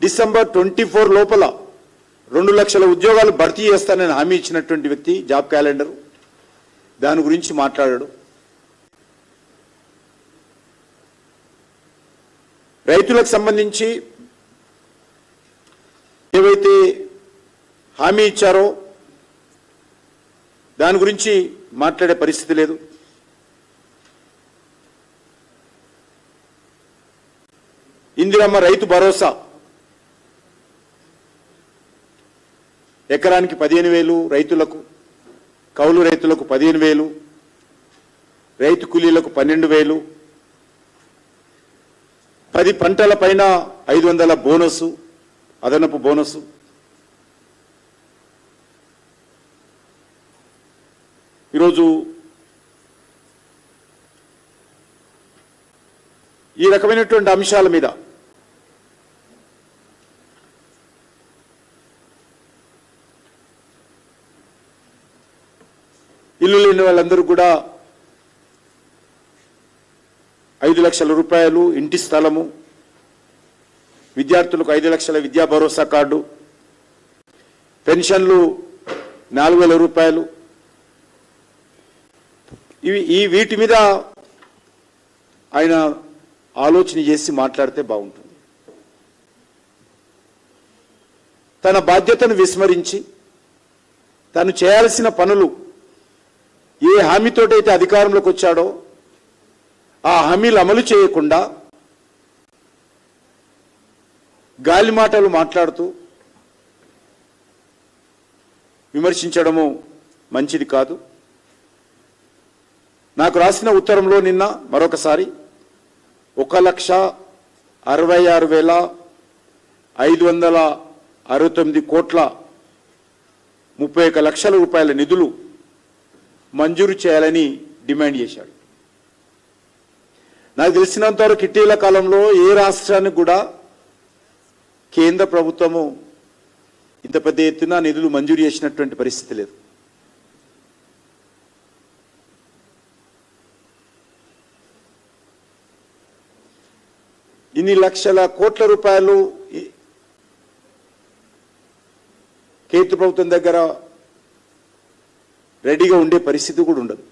December 24 లోపల 2 లక్షల ఉద్యోగాలు భర్తీ చేస్తానని హామీ ఇచ్చినటువంటి వ్యక్తి జాబ్ క్యాలెండర్ దాని గురించి మాట్లాడాడు. రైతులకు సంబంధించి ఏవైతే హామీ ఇచ్చారో దాని గురించి మాట్లాడే పరిస్థితి లేదు. ఇందిరమ్మ రైతు భరోసా ఎకరానికి 15,000 రైతులకు, కౌలు రైతులకు 15,000, రైతు కూలీలకు 12,000, 10 పంటల పైన 500 బోనసు, అదనపు బోనసు. ఈరోజు ఈ రకమైనటువంటి అంశాల మీద ఇల్లు లేని వాళ్ళందరూ కూడా 5 లక్షల రూపాయలు ఇంటి స్థలము, విద్యార్థులకు 5 లక్షల విద్యా భరోసా కార్డు, పెన్షన్లు 4,000 రూపాయలు. వీటి మీద ఆయన ఆలోచన చేసి మాట్లాడితే బాగుంటుంది. తన బాధ్యతను విస్మరించి తను చేయాల్సిన పనులు ఏ హామీతోటైతే అధికారంలోకి వచ్చాడో ఆ హామీలు అమలు చేయకుండా గాలి మాటలు మాట్లాడుతూ విమర్శించడము మంచిది కాదు. నాకు రాసిన ఉత్తరంలో నిన్న మరొకసారి 1,66,569 కోట్ల 31 లక్షల రూపాయల నిధులు మంజూరు చేయాలని డిమాండ్ చేశాడు. నాకు తెలిసినంతవరకు ఇటీవల కాలంలో ఏ రాష్ట్రానికి కూడా కేంద్ర ప్రభుత్వము ఇంత పెద్ద ఎత్తున నిధులు మంజూరు చేసినటువంటి పరిస్థితి లేదు. ఇన్ని లక్షల కోట్ల రూపాయలు కేంద్ర ప్రభుత్వం దగ్గర రెడీగా ఉండే పరిస్థితి కూడా ఉండదు.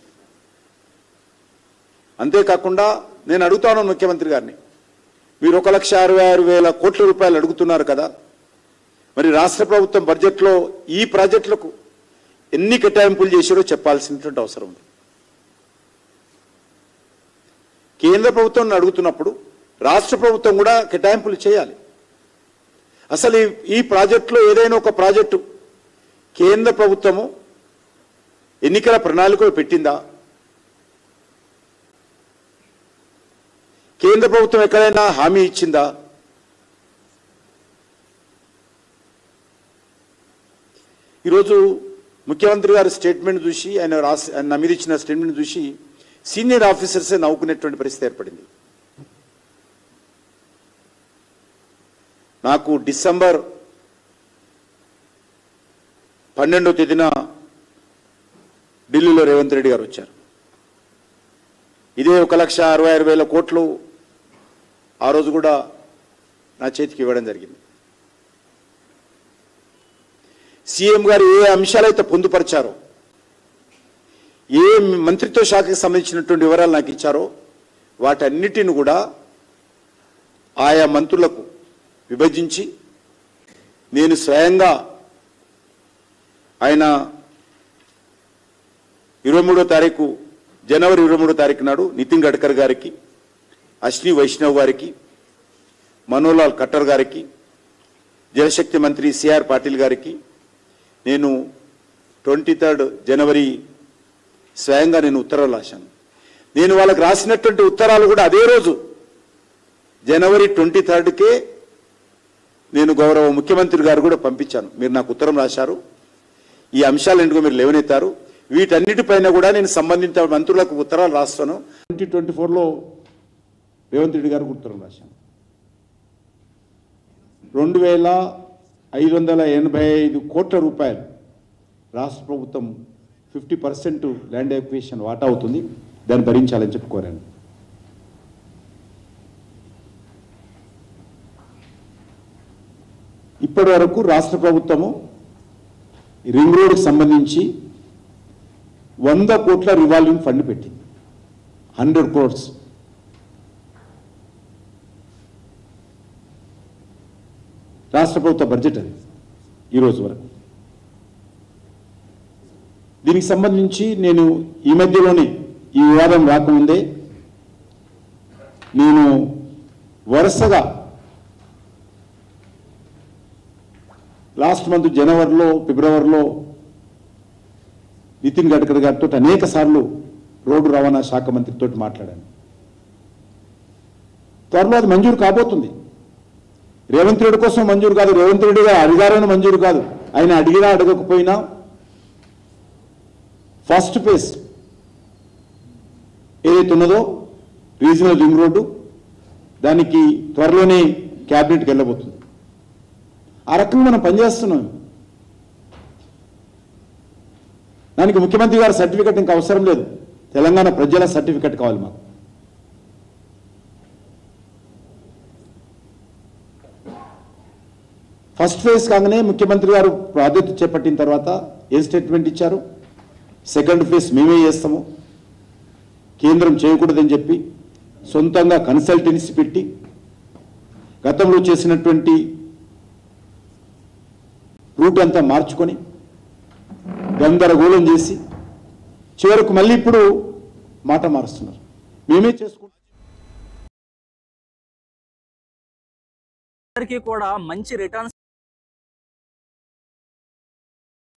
అంతేకాకుండా నేను అడుగుతాను ముఖ్యమంత్రి గారిని, మీరు 1,66,000 కోట్ల రూపాయలు అడుగుతున్నారు కదా, మరి రాష్ట్ర ప్రభుత్వం బడ్జెట్లో ఈ ప్రాజెక్టులకు ఎన్ని కేటాయింపులు చేశారో చెప్పాల్సినటువంటి అవసరం ఉంది. కేంద్ర ప్రభుత్వం అడుగుతున్నప్పుడు రాష్ట్ర ప్రభుత్వం కూడా కేటాయింపులు చేయాలి. అసలు ఈ ప్రాజెక్టులో ఏదైనా ఒక ప్రాజెక్టు కేంద్ర ప్రభుత్వము ఎన్నికల ప్రణాళికలు పెట్టిందా? కేంద్ర ప్రభుత్వం ఎక్కడైనా హామీ ఇచ్చిందా? ఈరోజు ముఖ్యమంత్రి గారి స్టేట్మెంట్ చూసి ఆయన నమీదు ఇచ్చిన స్టేట్మెంట్ చూసి సీనియర్ ఆఫీసర్సే నవ్వుకునేటువంటి పరిస్థితి ఏర్పడింది. నాకు డిసెంబర్ 12వ తేదీన ఢిల్లీలో రేవంత్ రెడ్డి గారు వచ్చారు. ఇదే 1,66,000 కోట్లు ఆ రోజు కూడా నా చేతికి ఇవ్వడం జరిగింది. సీఎం గారు ఏ అంశాలైతే పొందుపరిచారో, ఏ మంత్రిత్వ శాఖకు సంబంధించినటువంటి వివరాలు నాకు ఇచ్చారో వాటన్నిటిని కూడా ఆయా మంత్రులకు విభజించి నేను స్వయంగా ఆయన 23వ తారీఖు జనవరి 23వ తారీఖు నాడు నితిన్ గడ్కర్ గారికి, అశ్విని వైష్ణవ్ గారికి, మనోహర్ ఖట్టర్ గారికి, జలశక్తి మంత్రి సిఆర్ పాటిల్ గారికి నేను 23 జనవరి స్వయంగా నేను ఉత్తరాలు రాశాను. నేను వాళ్ళకి రాసినటువంటి ఉత్తరాలు కూడా అదే రోజు జనవరి 23కే నేను గౌరవ ముఖ్యమంత్రి గారు కూడా పంపించాను. మీరు నాకు ఉత్తరం రాశారు, ఈ అంశాలు ఎందుకు మీరు లేవనెత్తారు, వీటన్నిటిపైన కూడా నేను సంబంధిత మంత్రులకు ఉత్తరాలు రాస్తాను. 2024లో రేవంత్ రెడ్డి గారికి ఉత్తరం రాశాను. 2,585 కోట్ల రూపాయలు రాష్ట్ర ప్రభుత్వం 50% ల్యాండ్ ఎక్విజిషన్ వాటా అవుతుంది, దాన్ని భరించాలని చెప్పి కోరాను. ఇప్పటి వరకు రాష్ట్ర ప్రభుత్వము రింగ్ రోడ్కి సంబంధించి 100 కోట్ల రివాల్వింగ్ ఫండ్ పెట్టింది. 100 crores. రాష్ట్ర ప్రభుత్వ బడ్జెట్ అది ఈరోజు వరకు. దీనికి సంబంధించి నేను ఈ మధ్యలోనే ఈ వివాదం రాకముందే నేను వరుసగా లాస్ట్ మంత్ జనవరిలో ఫిబ్రవరిలో నితిన్ గడ్కరీ గారితో అనేక సార్లు రోడ్డు రవాణా శాఖ మంత్రితో మాట్లాడాను. త్వరలో అది మంజూరు కాబోతుంది. రేవంత్ రెడ్డి కోసం మంజూరు కాదు, రేవంత్ రెడ్డి గారి అధికారాన్ని మంజూరు కాదు. ఆయన అడిగినా అడగకపోయినా ఫస్ట్ ఫేజ్ ఏదైతే ఉన్నదో రీజనల్ రింగ్ రోడ్డు దానికి త్వరలోనే క్యాబినెట్కి వెళ్ళబోతుంది. ఆ రకంగా మనం పనిచేస్తున్నాం. దానికి ముఖ్యమంత్రి గారి సర్టిఫికెట్ ఇంకా అవసరం లేదు. తెలంగాణ ప్రజల సర్టిఫికెట్ కావాలి మాకు. ఫస్ట్ ఫేజ్ కాగానే ముఖ్యమంత్రి గారు బాధ్యత చేపట్టిన తర్వాత ఏ స్టేట్మెంట్ ఇచ్చారు? సెకండ్ ఫేజ్ మేమే చేస్తాము, కేంద్రం చేయకూడదని చెప్పి సొంతంగా కన్సల్టెన్సీ పెట్టి గతంలో చేసినటువంటి రూట్ అంతా మార్చుకొని గందరగోళం చేసి చివరకు మళ్ళీ ఇప్పుడు మాట మారుస్తున్నారు. మేమే చేసుకుంటాం. కూడా మంచి రిటర్న్స్